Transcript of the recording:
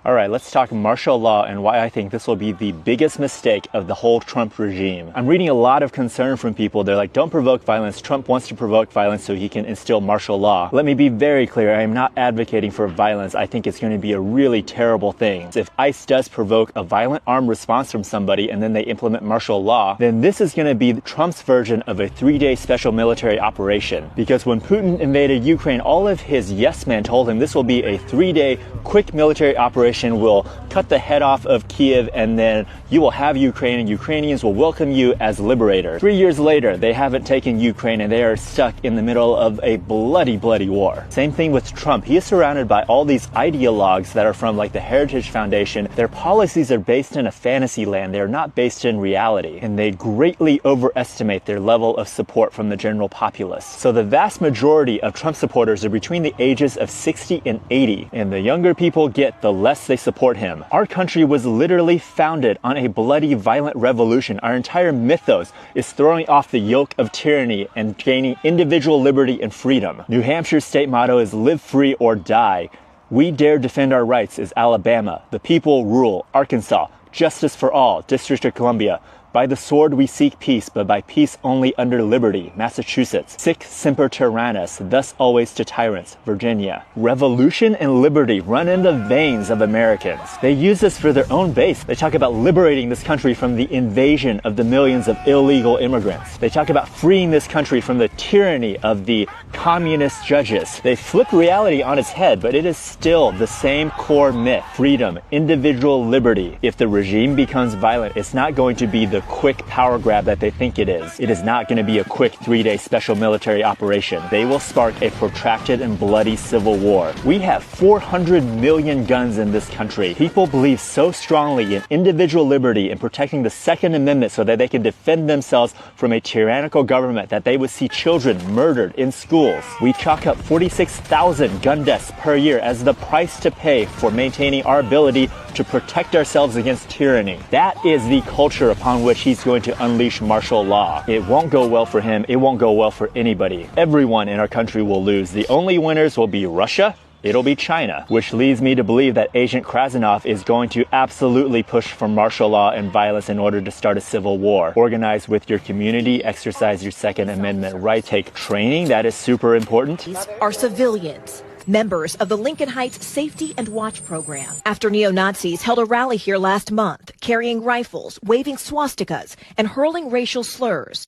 All right, let's talk martial law and why I think this will be the biggest mistake of the whole Trump regime. I'm reading a lot of concern from people. They're like, don't provoke violence. Trump wants to provoke violence so he can instill martial law. Let me be very clear. I am not advocating for violence. I think it's going to be a really terrible thing. If ICE does provoke a violent armed response from somebody and then they implement martial law, then this is going to be Trump's version of a 3-day special military operation. Because when Putin invaded Ukraine, all of his yes men told him this will be a 3-day quick military operation. Will cut the head off of Kiev, and then you will have Ukraine, and Ukrainians will welcome you as liberator. 3 years later, they haven't taken Ukraine, and they are stuck in the middle of a bloody war. Same thing with Trump. He is surrounded by all these ideologues that are from like the Heritage Foundation. Their policies are based in a fantasy land. They're not based in reality, and they greatly overestimate their level of support from the general populace. So the vast majority of Trump supporters are between the ages of 60 and 80, and the younger people get, the less they support him. Our country was literally founded on a bloody, violent revolution. Our entire mythos is throwing off the yoke of tyranny and gaining individual liberty and freedom. New Hampshire's state motto is live free or die. We dare defend our rights is Alabama. The people rule. Arkansas. Justice for all. District of Columbia. By the sword we seek peace, but by peace only under liberty. Massachusetts. Sic semper tyrannis, thus always to tyrants. Virginia. Revolution and liberty run in the veins of Americans. They use this for their own base. They talk about liberating this country from the invasion of the millions of illegal immigrants. They talk about freeing this country from the tyranny of the communist judges. They flip reality on its head, but it is still the same core myth. Freedom, individual liberty. If the regime becomes violent, it's not going to be the quick power grab that they think it is. It is not going to be a quick 3-day special military operation. They will spark a protracted and bloody civil war. We have 400 million guns in this country. People believe so strongly in individual liberty and protecting the Second Amendment so that they can defend themselves from a tyrannical government that they would see children murdered in schools. We chalk up 46,000 gun deaths per year as the price to pay for maintaining our ability to protect ourselves against tyranny. That is the culture upon which he's going to unleash martial law. It won't go well for him. It won't go well for anybody. Everyone in our country will lose. The only winners will be Russia. It'll be China, which leads me to believe that Agent Krasnov is going to absolutely push for martial law and violence in order to start a civil war. Organize with your community, exercise your Second Amendment right, take training. That is super important. These are civilians. Members of the Lincoln Heights Safety and Watch program. After neo-Nazis held a rally here last month, carrying rifles, waving swastikas, and hurling racial slurs.